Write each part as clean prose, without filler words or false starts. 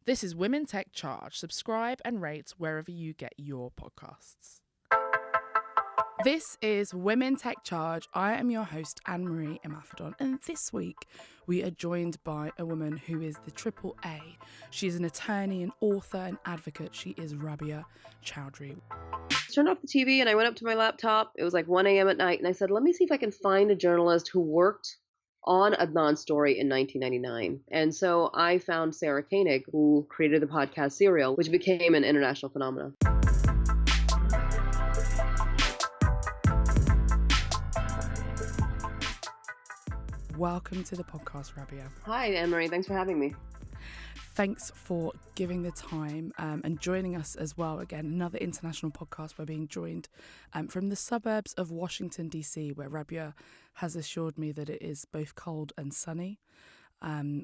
This is Women Tech Charge. Subscribe and rate wherever you get your podcasts. This is Women Tech Charge. I am your host, Anne-Marie Imafidon, and this week we are joined by a woman who is the triple A. She is an attorney, an author, an advocate. She is Rabia Chaudhry. I turned off the TV and I went up to my laptop. It was like 1 a.m. at night, and I said, let me see if I can find a journalist who worked on Adnan's story in 1999. And so I found Sarah Koenig, who created the podcast Serial, which became an international phenomenon. Welcome to the podcast, Rabia. Hi, Anne-Marie. Thanks for having me. Thanks for giving the time and joining us as well. Again, another international podcast. We're being joined from the suburbs of Washington, D.C., where Rabia has assured me that it is both cold and sunny,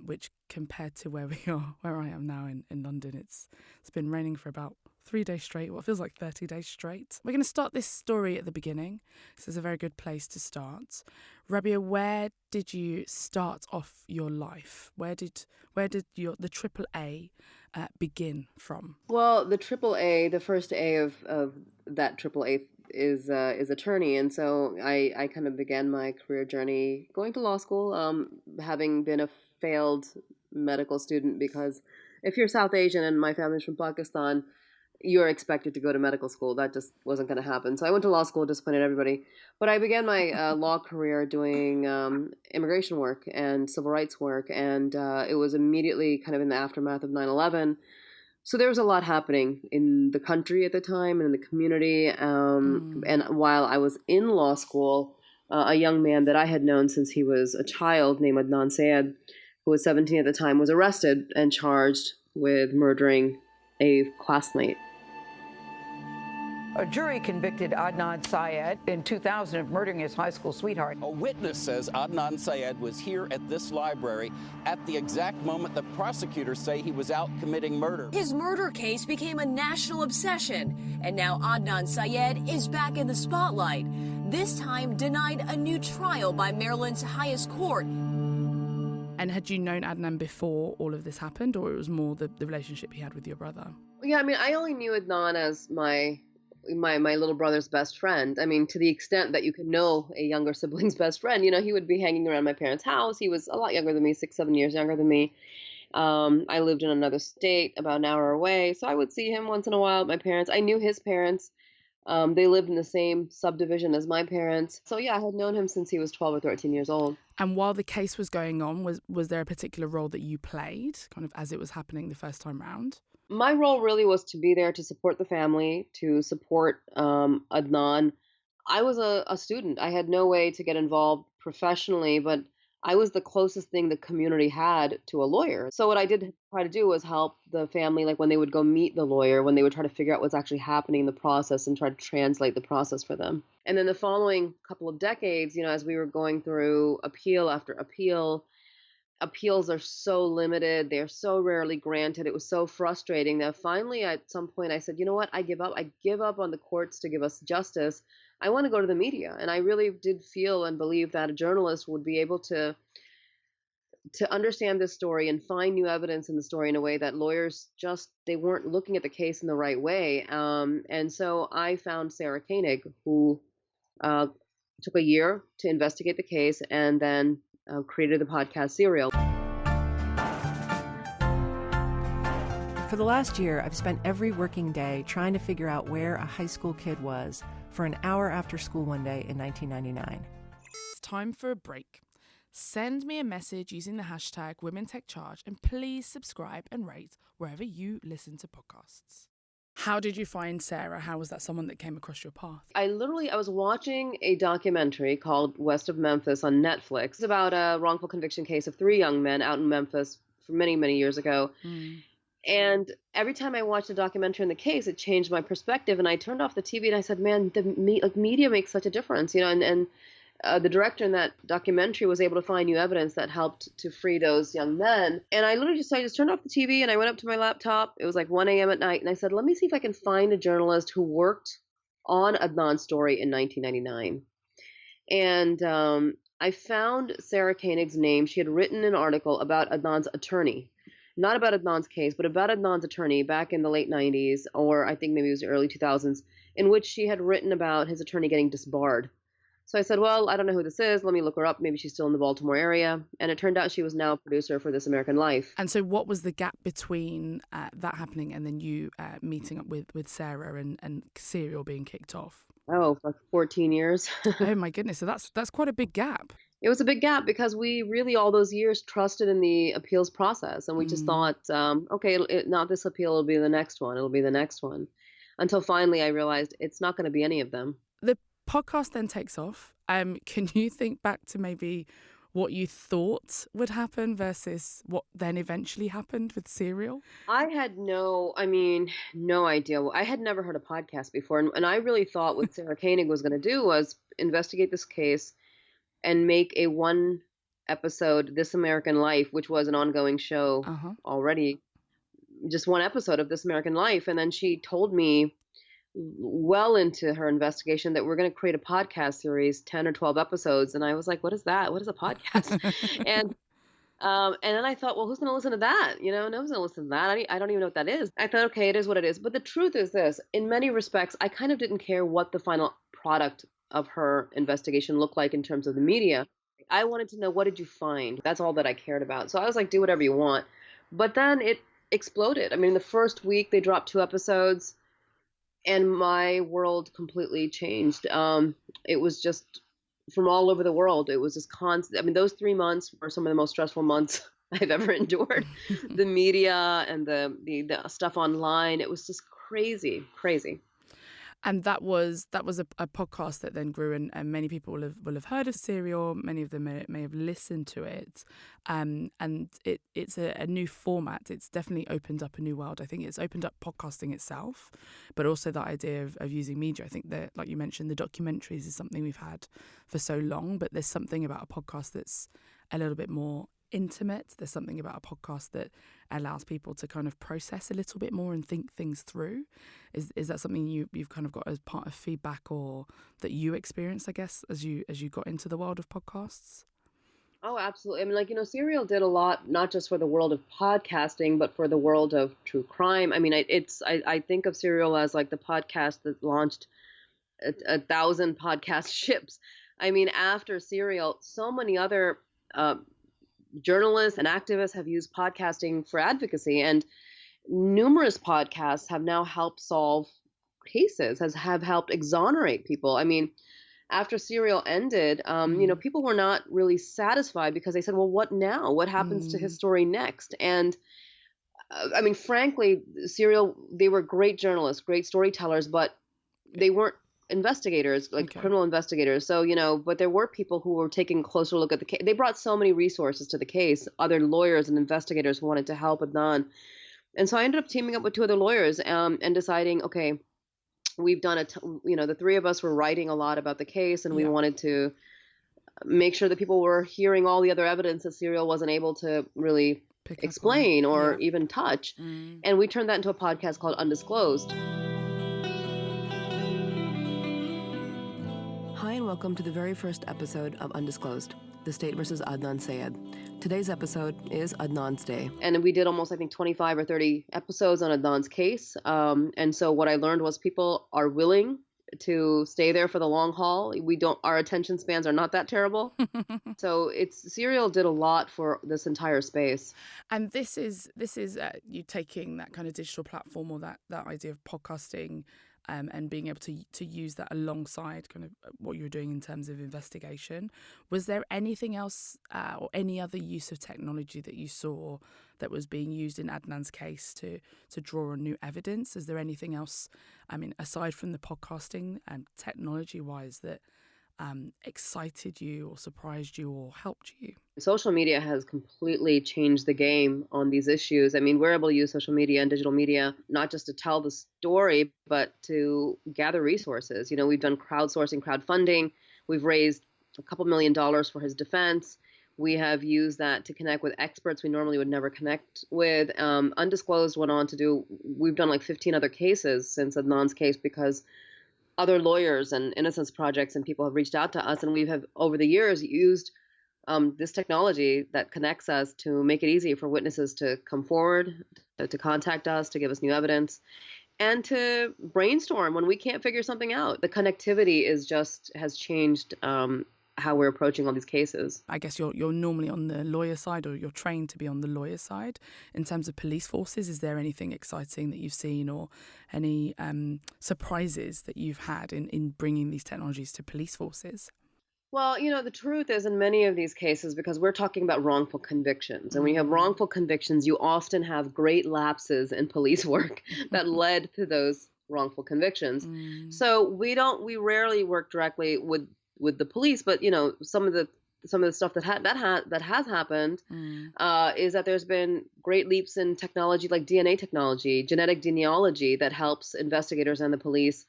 which compared to where I am now in London, it's been raining for about 3 days straight, what feels like 30 days straight. We're going to start this story at the beginning. This is a very good place to start. Rabia, where did you start off your life? Where did the triple A begin from? Well, the triple A, the first A of that triple A is attorney, and so I kind of began my career journey going to law school, having been a failed medical student, because if you're South Asian and my family's from Pakistan, you're expected to go to medical school. That just wasn't going to happen. So I went to law school, disappointed everybody. But I began my law career doing immigration work and civil rights work. And it was immediately kind of in the aftermath of 9/11. So there was a lot happening in the country at the time and in the community. And while I was in law school, a young man that I had known since he was a child named Adnan Syed, who was 17 at the time, was arrested and charged with murdering a classmate. A jury convicted Adnan Syed in 2000 of murdering his high school sweetheart. A witness says Adnan Syed was here at this library at the exact moment the prosecutors say he was out committing murder. His murder case became a national obsession, and now Adnan Syed is back in the spotlight, this time denied a new trial by Maryland's highest court. And had you known Adnan before all of this happened, or it was more the relationship he had with your brother? Yeah, I mean, I only knew Adnan as my little brother's best friend. I mean, to the extent that you can know a younger sibling's best friend. You know, he would be hanging around my parents' house. He was a lot younger than me, 6-7 years younger than me. I lived in another state, about an hour away, so I would see him once in a while. My parents, I knew his parents. They lived in the same subdivision as my parents. So yeah, I had known him since he was 12 or 13 years old. And while the case was going on, was there a particular role that you played, kind of as it was happening the first time round? My role really was to be there to support the family, to support Adnan. I was a student. I had no way to get involved professionally, but I was the closest thing the community had to a lawyer. So what I did try to do was help the family, like when they would go meet the lawyer, when they would try to figure out what's actually happening in the process and try to translate the process for them. And then the following couple of decades, you know, as we were going through appeal after appeal, appeals are so limited. They're so rarely granted. It was so frustrating that finally at some point I said, you know what, I give up. I give up on the courts to give us justice. I want to go to the media. And I really did feel and believe that a journalist would be able to understand this story and find new evidence in the story in a way that lawyers they weren't looking at the case in the right way. And so I found Sarah Koenig, who took a year to investigate the case and then created the podcast Serial. For the last year, I've spent every working day trying to figure out where a high school kid was for an hour after school one day in 1999. It's time for a break. Send me a message using the hashtag WomenTechCharge and please subscribe and rate wherever you listen to podcasts. How did you find Sarah? How was that someone that came across your path? I was watching a documentary called West of Memphis on Netflix. It's about a wrongful conviction case of 3 young men out in Memphis from many, many years ago. And every time I watched a documentary in the case, it changed my perspective. And I turned off the TV and I said, man, the media makes such a difference, you know, and the director in that documentary was able to find new evidence that helped to free those young men. And I just turned off the TV and I went up to my laptop. It was like 1 a.m. at night. And I said, let me see if I can find a journalist who worked on Adnan's story in 1999. And I found Sarah Koenig's name. She had written an article about Adnan's attorney. not about Adnan's case, but about Adnan's attorney back in the late 90s, or I think maybe it was the early 2000s, in which she had written about his attorney getting disbarred. So I said, well, I don't know who this is. Let me look her up. Maybe she's still in the Baltimore area. And it turned out she was now a producer for This American Life. And so what was the gap between that happening and then you meeting up with Sarah and Serial being kicked off? Oh, like 14 years. Oh, my goodness. So that's quite a big gap. It was a big gap because we really all those years trusted in the appeals process. And we just thought, okay, not this appeal, it'll be the next one. It'll be the next one. Until finally I realized it's not going to be any of them. The podcast then takes off. Can you think back to maybe what you thought would happen versus what then eventually happened with Serial? I had no idea. I had never heard a podcast before. And I really thought what Sarah Koenig was going to do was investigate this case and make a one episode This American Life, which was an ongoing show already, just one episode of This American Life. And then she told me well into her investigation that we're going to create a podcast series, 10 or 12 episodes. And I was like, what is that? What is a podcast? and then I thought, well, who's going to listen to that? No one's going to listen to that. I don't even know what that is. I thought, okay, it is what it is. But the truth is this, in many respects, I kind of didn't care what the final product of her investigation looked like in terms of the media. I wanted to know, what did you find? That's all that I cared about. So I was like, do whatever you want. But then it exploded. I mean, the first week they dropped 2 episodes. And my world completely changed. It was just from all over the world. It was just constant. I mean, those 3 months were some of the most stressful months I've ever endured. The media and the stuff online. It was just crazy. And that was a podcast that then grew, and many people will have heard of Serial. Many of them may have listened to it, and it's a new format. It's definitely opened up a new world. I think it's opened up podcasting itself, but also the idea of using media. I think that, like you mentioned, the documentaries is something we've had for so long, but there's something about a podcast that's a little bit more intimate. There's something about a podcast that allows people to kind of process a little bit more and think things through. Is that something you've kind of got as part of feedback, or that you experienced, I guess, as you got into the world of podcasts? Oh, absolutely. I mean, Serial did a lot, not just for the world of podcasting, but for the world of true crime. I mean, I think of Serial as like the podcast that launched 1,000 podcast ships. I mean, after Serial, so many other journalists and activists have used podcasting for advocacy, and numerous podcasts have now helped solve cases, have helped exonerate people. I mean, after Serial ended, people were not really satisfied because they said, well, what now? What happens to his story next? And I mean, frankly, Serial, they were great journalists, great storytellers, but they weren't investigators, like criminal investigators. So, but there were people who were taking a closer look at the case. They brought so many resources to the case, other lawyers and investigators who wanted to help Adnan. And so I ended up teaming up with 2 other lawyers and deciding, okay, we've done the 3 of us were writing a lot about the case, and we wanted to make sure that people were hearing all the other evidence that Serial wasn't able to really explain or even touch. And we turned that into a podcast called Undisclosed. Hi, and welcome to the very first episode of Undisclosed, The State versus Adnan Syed. Today's episode is Adnan's Day. And we did almost, I think, 25 or 30 episodes on Adnan's case. And so what I learned was people are willing to stay there for the long haul. Our attention spans are not that terrible. So Serial did a lot for this entire space. And this is you taking that kind of digital platform, or that idea of podcasting, and being able to use that alongside kind of what you're doing in terms of investigation. Was there anything else or any other use of technology that you saw that was being used in Adnan's case to draw on new evidence? Is there anything else, I mean, aside from the podcasting and technology-wise, that excited you or surprised you or helped you? Social media has completely changed the game on these issues. I mean, we're able to use social media and digital media not just to tell the story, but to gather resources. We've done crowdsourcing, crowdfunding. We've raised a couple $1 million for his defense. We have used that to connect with experts we normally would never connect with. Undisclosed went on to do, we've done like 15 other cases since Adnan's case, because other lawyers and innocence projects and people have reached out to us, and we have over the years used this technology that connects us to make it easy for witnesses to come forward, to contact us, to give us new evidence, and to brainstorm when we can't figure something out. The connectivity has changed how we're approaching all these cases. I guess you're normally on the lawyer side, or you're trained to be on the lawyer side. In terms of police forces, is there anything exciting that you've seen, or any surprises that you've had in bringing these technologies to police forces? Well, the truth is, in many of these cases, because we're talking about wrongful convictions, and when you have wrongful convictions, you often have great lapses in police work that led to those wrongful convictions. So we rarely work directly with the police, but some of the stuff that has happened is that there's been great leaps in technology, like DNA technology, genetic genealogy, that helps investigators and the police,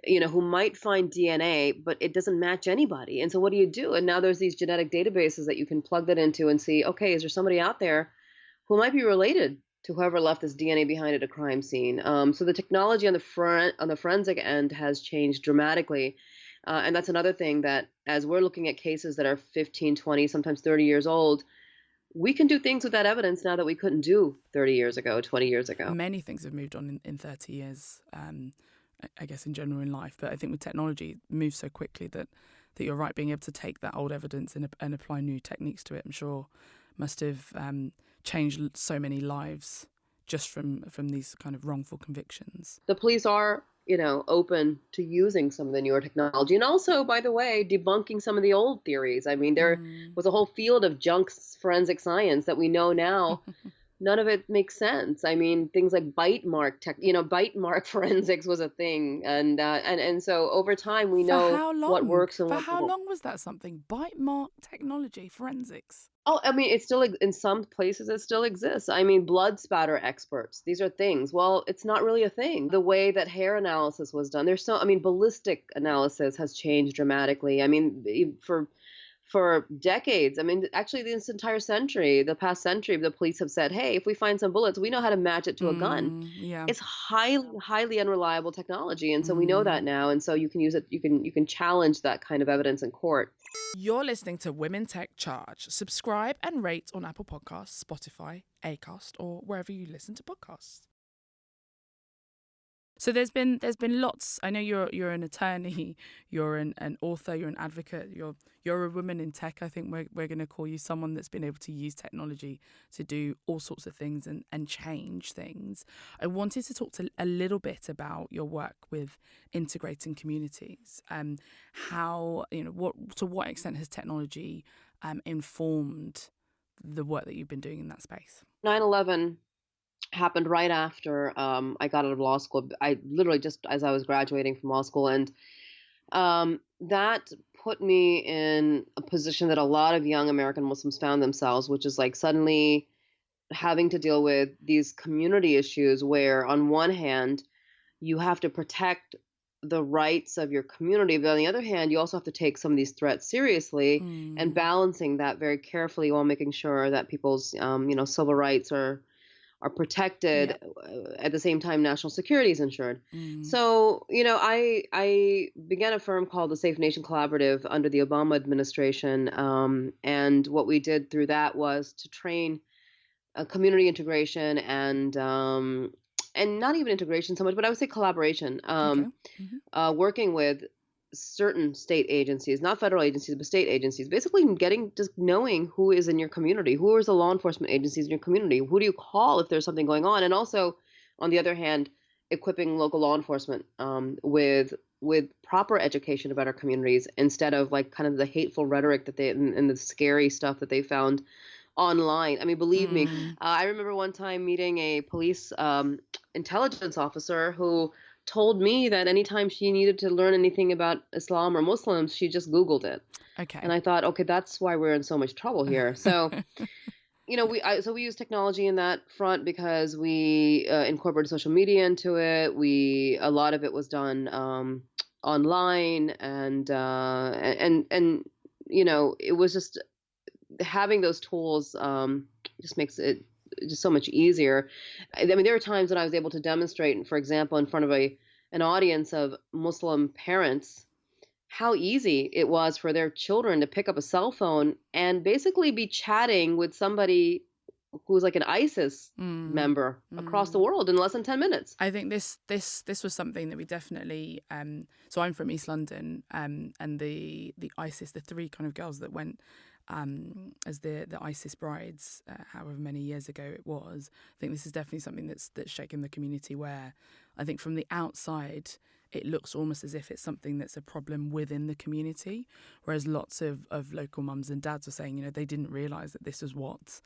who might find DNA, but it doesn't match anybody. And so what do you do? And now there's these genetic databases that you can plug that into and see, okay, is there somebody out there who might be related to whoever left this DNA behind at a crime scene? So the technology on the forensic end has changed dramatically. And that's another thing, that as we're looking at cases that are 15, 20, sometimes 30 years old, we can do things with that evidence now that we couldn't do 30 years ago, 20 years ago. Many things have moved on in 30 years. I guess in general in life, but I think with technology it moves so quickly that you're right, being able to take that old evidence and apply new techniques to it, I'm sure must have changed so many lives just from these kind of wrongful convictions. The police are, open to using some of the newer technology, and also, by the way, debunking some of the old theories. I mean, there was a whole field of junk forensic science that we know now none of it makes sense. I mean, things like bite mark forensics was a thing, and so over time we know what works and what. For how long was that something? Bite mark technology, forensics. Oh, I mean, it's still, in some places it still exists. I mean, blood spatter experts, these are things. Well, it's not really a thing. The way that hair analysis was done, ballistic analysis has changed dramatically. I mean, for decades, I mean, actually this entire century, the past century, the police have said, hey, if we find some bullets, we know how to match it to a gun. Yeah. It's highly unreliable technology. And so we know that now. And so you can use it, you can challenge that kind of evidence in court. You're listening to Women Tech Charge. Subscribe and rate on Apple Podcasts, Spotify, Acast, or wherever you listen to podcasts. So there's been lots. I know you're an attorney, you're an author, you're an advocate, you're a woman in tech. I think we're going to call you someone that's been able to use technology to do all sorts of things and change things. I wanted to talk a little bit about your work with integrating communities. How, to what extent has technology informed the work that you've been doing in that space? 9/11 happened right after I got out of law school. I literally just as I was graduating from law school, and that put me in a position that a lot of young American Muslims found themselves, which is like suddenly having to deal with these community issues where on one hand you have to protect the rights of your community, but on the other hand you also have to take some of these threats seriously, and balancing that very carefully while making sure that people's civil rights are protected. At the same time national security is ensured. So, I began a firm called the Safe Nation Collaborative under the Obama administration. And what we did through that was to train community integration and not even integration so much, but I would say collaboration, working with certain state agencies, not federal agencies, but state agencies, basically just knowing who is in your community, who is the law enforcement agencies in your community, who do you call if there's something going on, and also, on the other hand, equipping local law enforcement with proper education about our communities instead of like kind of the hateful rhetoric that and the scary stuff that they found online. I mean, believe me, I remember one time meeting a police intelligence officer who told me that anytime she needed to learn anything about Islam or Muslims, she just Googled it. Okay. And I thought, okay, that's why we're in so much trouble here. So, we use technology in that front because we incorporated social media into it. A lot of it was done online, and it was just having those tools just makes it just so much easier. I mean, there were times when I was able to demonstrate, for example, in front of an audience of Muslim parents, how easy it was for their children to pick up a cell phone and basically be chatting with somebody who's like an ISIS member across the world in less than 10 minutes. I think this was something that we definitely. So I'm from East London, and the ISIS, the three kind of girls that went as the ISIS brides, however many years ago it was. I think this is definitely something that's shaken the community. Where I think from the outside, it looks almost as if it's something that's a problem within the community, whereas lots of local mums and dads are saying, they didn't realise that this was what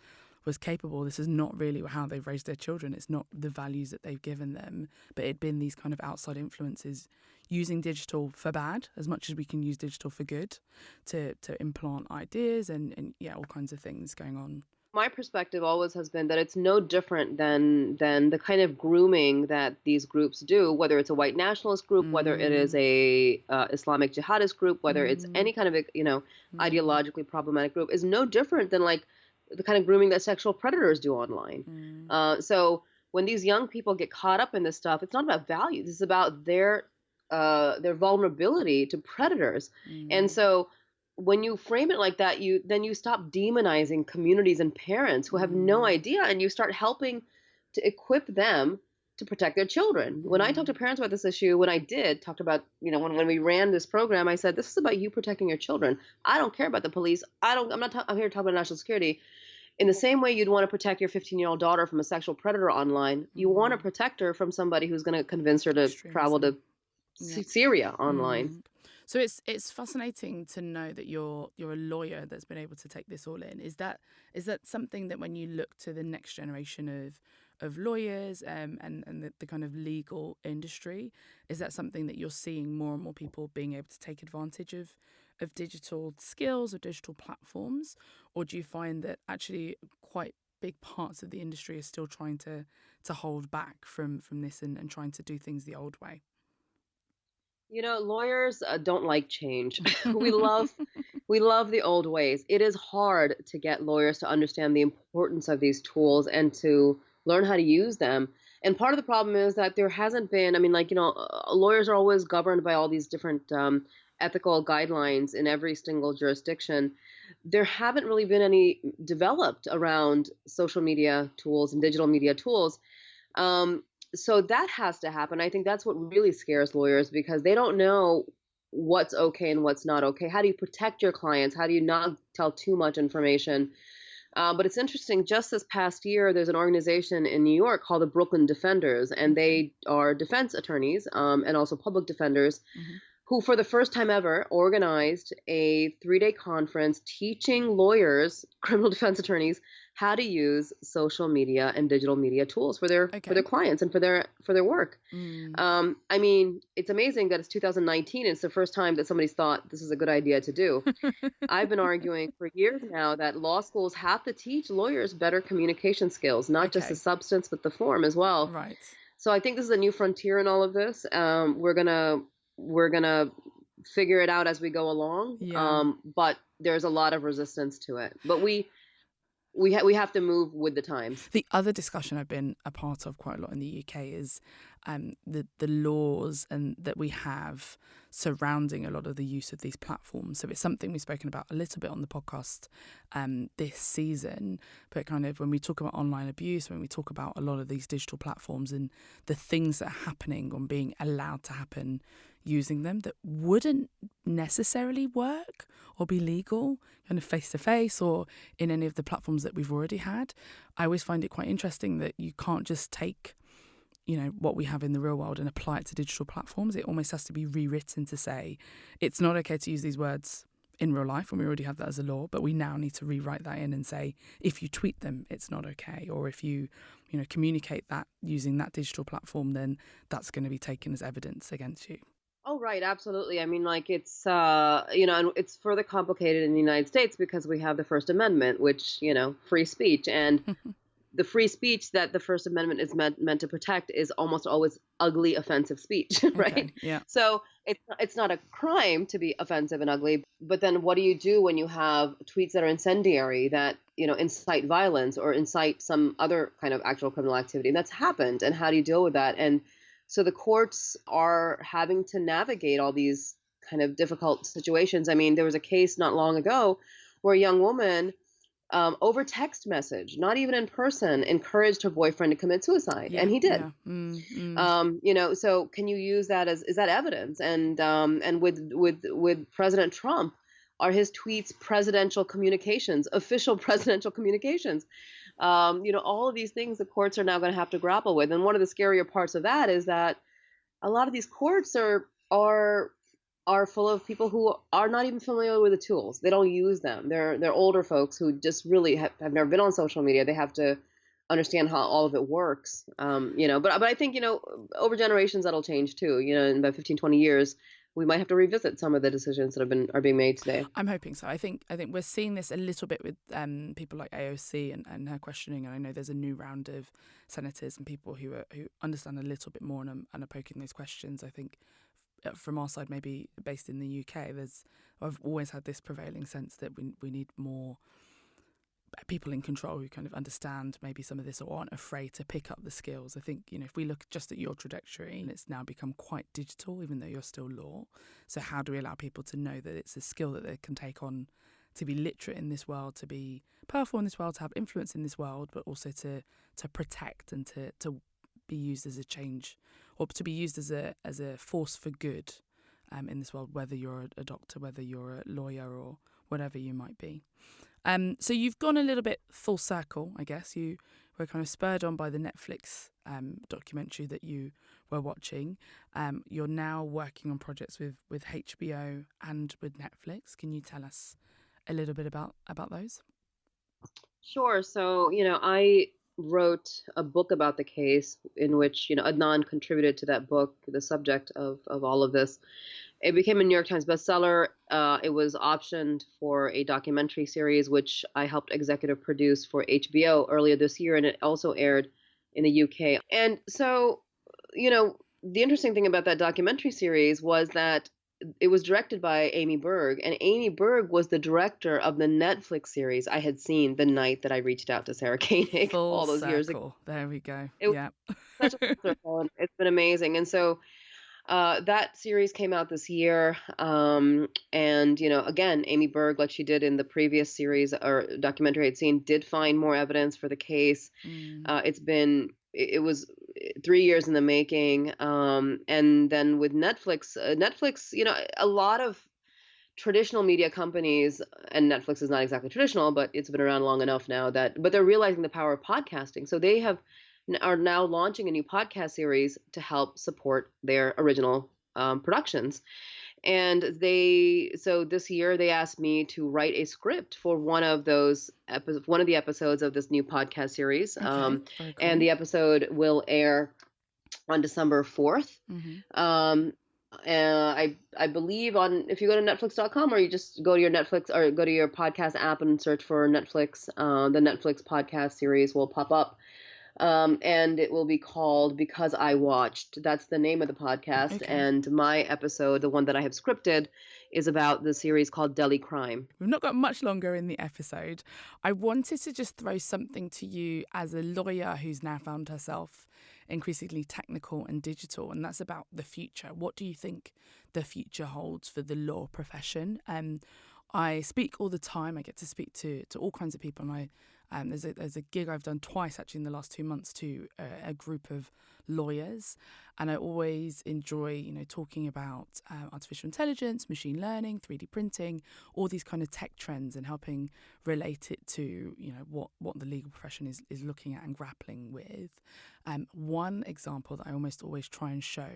was capable. This is not really how they've raised their children. It's not the values that they've given them, but it'd been these kind of outside influences using digital for bad as much as we can use digital for good to implant ideas and all kinds of things going on. My perspective always has been that it's no different than the kind of grooming that these groups do, whether it's a white nationalist group, whether it is a Islamic jihadist group, whether it's any kind of ideologically problematic group, is no different than like the kind of grooming that sexual predators do online. So when these young people get caught up in this stuff, it's not about values. It's about their vulnerability to predators. And so when you frame it like that, you stop demonizing communities and parents who have no idea, and you start helping to equip them to protect their children. When I talk to parents about this issue, when I talked about, when we ran this program, I said, this is about you protecting your children. I don't care about the police. I'm here to talk about national security. In the same way you'd want to protect your 15-year-old daughter from a sexual predator online, you want to protect her from somebody who's going to convince her to travel to Syria online. So it's fascinating to know that you're a lawyer that's been able to take this all in. Is that something that when you look to the next generation of lawyers and the kind of legal industry, is that something that you're seeing more and more people being able to take advantage of digital skills or digital platforms? Or do you find that actually quite big parts of the industry are still trying to hold back from this and trying to do things the old way? Lawyers don't like change. We love the old ways. It is hard to get lawyers to understand the importance of these tools and to learn how to use them. And part of the problem is that there hasn't been, lawyers are always governed by all these different ethical guidelines in every single jurisdiction. There haven't really been any developed around social media tools and digital media tools. So that has to happen. I think that's what really scares lawyers, because they don't know what's okay and what's not okay. How do you protect your clients? How do you not tell too much information? But it's interesting, just this past year, there's an organization in New York called the Brooklyn Defenders, and they are defense attorneys and also public defenders who, for the first time ever, organized a 3-day conference teaching lawyers, criminal defense attorneys, how to use social media and digital media tools for their clients and for their work. It's amazing that it's 2019. It's the first time that somebody's thought this is a good idea to do. I've been arguing for years now that law schools have to teach lawyers better communication skills, not just the substance, but the form as well. Right. So I think this is a new frontier in all of this. We're gonna figure it out as we go along. But there's a lot of resistance to it. But we have to move with the times. The other discussion I've been a part of quite a lot in the UK is the laws and that we have surrounding a lot of the use of these platforms. So it's something we've spoken about a little bit on the podcast this season, but kind of when we talk about online abuse, when we talk about a lot of these digital platforms and the things that are happening on being allowed to happen using them that wouldn't necessarily work or be legal kind of face-to-face or in any of the platforms that we've already had. I always find it quite interesting that you can't just take what we have in the real world and apply it to digital platforms. It almost has to be rewritten to say it's not okay to use these words in real life, and we already have that as a law, but we now need to rewrite that in and say if you tweet them, it's not okay, or if you communicate that using that digital platform, then that's going to be taken as evidence against you. Oh, right. Absolutely. It's, and it's further complicated in the United States because we have the First Amendment, which, free speech. And the free speech that the First Amendment is meant to protect is almost always ugly, offensive speech, right? Okay, yeah. So it's not a crime to be offensive and ugly. But then what do you do when you have tweets that are incendiary, that, incite violence or incite some other kind of actual criminal activity? And that's happened. And how do you deal with that? And so the courts are having to navigate all these kind of difficult situations. I mean, there was a case not long ago where a young woman, over text message, not even in person, encouraged her boyfriend to commit suicide, Yeah, and he did. yeah. So can you use that is that evidence? And with President Trump, are his tweets presidential communications, official presidential communications? All of these things the courts are now going to have to grapple with. And one of the scarier parts of that is that a lot of these courts are full of people who are not even familiar with the tools. They don't use them. They're older folks who just really have never been on social media. They have to understand how all of it works. But I think, over generations that'll change too. In about 15, 20 years, we might have to revisit some of the decisions that are being made today. I'm hoping so. I think we're seeing this a little bit with people like AOC and her questioning. And I know there's a new round of senators and people who understand a little bit more and are poking those questions. I think from our side, maybe based in the UK, I've always had this prevailing sense that we need more people in control who kind of understand maybe some of this or aren't afraid to pick up the skills. I think, if we look just at your trajectory, it's now become quite digital, even though you're still law. So how do we allow people to know that it's a skill that they can take on to be literate in this world, to be powerful in this world, to have influence in this world, but also to protect and to be used as a change, or to be used as a force for good in this world, whether you're a doctor, whether you're a lawyer or whatever you might be. So you've gone a little bit full circle, I guess. You were kind of spurred on by the Netflix documentary that you were watching. You're now working on projects with HBO and with Netflix. Can you tell us a little bit about those? Sure. So, I wrote a book about the case in which, Adnan contributed to that book, the subject of all of this. It became a New York Times bestseller. It was optioned for a documentary series, which I helped executive produce for HBO earlier this year, and it also aired in the UK. And so, the interesting thing about that documentary series was that it was directed by Amy Berg, and Amy Berg was the director of the Netflix series I had seen the night that I reached out to Sarah Koenig all those years ago. There we go. Yeah. Such a full circle, and it's been amazing. And so that series came out this year. And, again, Amy Berg, like she did in the previous series or documentary I'd seen, did find more evidence for the case. It was 3 years in the making. And then with Netflix, a lot of traditional media companies, and Netflix is not exactly traditional, but it's been around long enough now but they're realizing the power of podcasting. So they are now launching a new podcast series to help support their original productions. And so this year they asked me to write a script for one of the episodes of this new podcast series. Okay, very cool. And the episode will air on December 4th. Mm-hmm. I believe if you go to Netflix.com, or you just go to your Netflix or go to your podcast app and search for Netflix, the Netflix podcast series will pop up. And it will be called Because I Watched. That's the name of the podcast. Okay. And my episode, the one that I have scripted, is about the series called Delhi Crime. We've not got much longer in the episode. I wanted to just throw something to you as a lawyer who's now found herself increasingly technical and digital, and that's about the future. What do you think the future holds for the law profession? I speak all the time. I get to speak to all kinds of people, and there's a gig I've done twice actually in the last 2 months to a group of lawyers, and I always enjoy talking about artificial intelligence, machine learning, 3D printing, all these kind of tech trends, and helping relate it to what the legal profession is looking at and grappling with. One example that I almost always try and show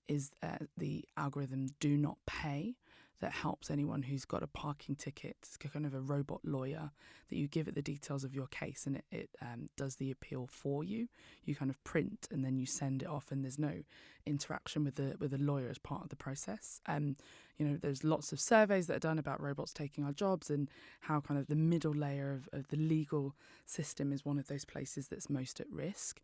is the algorithm Do Not Pay, that helps anyone who's got a parking ticket. It's kind of a robot lawyer that you give it the details of your case, and it does the appeal for you. You kind of print and then you send it off, and there's no interaction with the lawyer as part of the process. There's lots of surveys that are done about robots taking our jobs, and how kind of the middle layer of the legal system is one of those places that's most at risk.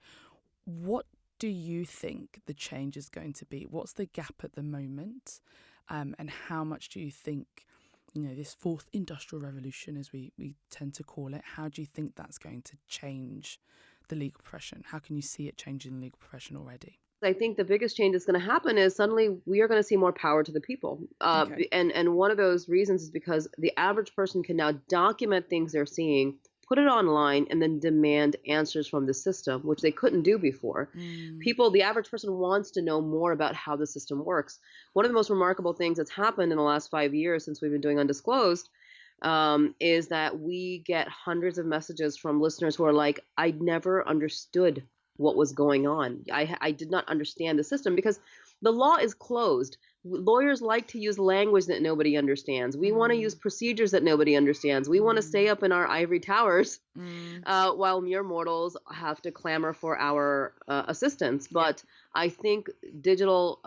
What do you think the change is going to be? What's the gap at the moment? And how much do you think, this fourth industrial revolution, as we tend to call it, how do you think that's going to change the legal profession? How can you see it changing the legal profession already? I think the biggest change that's going to happen is suddenly we are going to see more power to the people. Okay. And one of those reasons is because the average person can now document things they're seeing, put it online, and then demand answers from the system, which they couldn't do before. The average person wants to know more about how the system works. One of the most remarkable things that's happened in the last 5 years since we've been doing Undisclosed is that we get hundreds of messages from listeners who are like, I never understood what was going on. I did not understand the system because the law is closed. Lawyers like to use language that nobody understands. We want to use procedures that nobody understands. We want to stay up in our ivory towers while mere mortals have to clamor for our assistance. But I think digital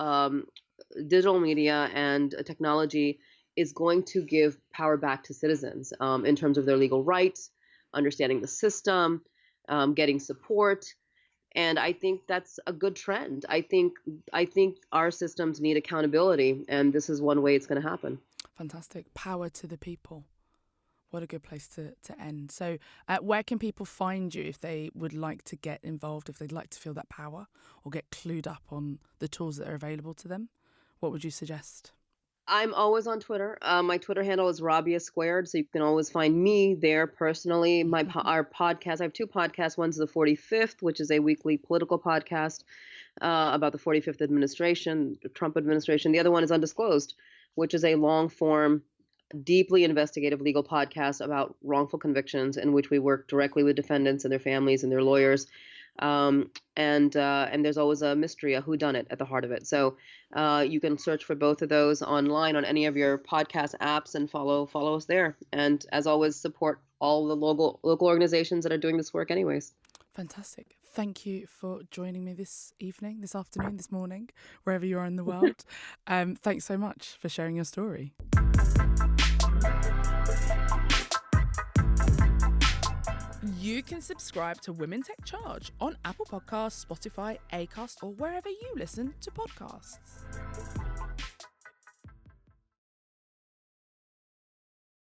media and technology is going to give power back to citizens in terms of their legal rights, understanding the system, getting support. And I think that's a good trend. I think our systems need accountability, and this is one way it's going to happen. Fantastic. Power to the people. What a good place to end. So where can people find you if they would like to get involved, if they'd like to feel that power or get clued up on the tools that are available to them? What would you suggest? I'm always on Twitter. My Twitter handle is Rabia Squared, so you can always find me there personally. Our podcast, I have two podcasts. One's the 45th, which is a weekly political podcast about the 45th administration, the Trump administration. The other one is Undisclosed, which is a long-form, deeply investigative legal podcast about wrongful convictions in which we work directly with defendants and their families and their lawyers. And there's always a mystery, a whodunit at the heart of it. So you can search for both of those online on any of your podcast apps and follow us there. And as always, support all the local organizations that are doing this work anyways. Fantastic. Thank you for joining me this evening, this afternoon, this morning, wherever you are in the world. Thanks so much for sharing your story. You can subscribe to Women Take Charge on Apple Podcasts, Spotify, Acast, or wherever you listen to podcasts.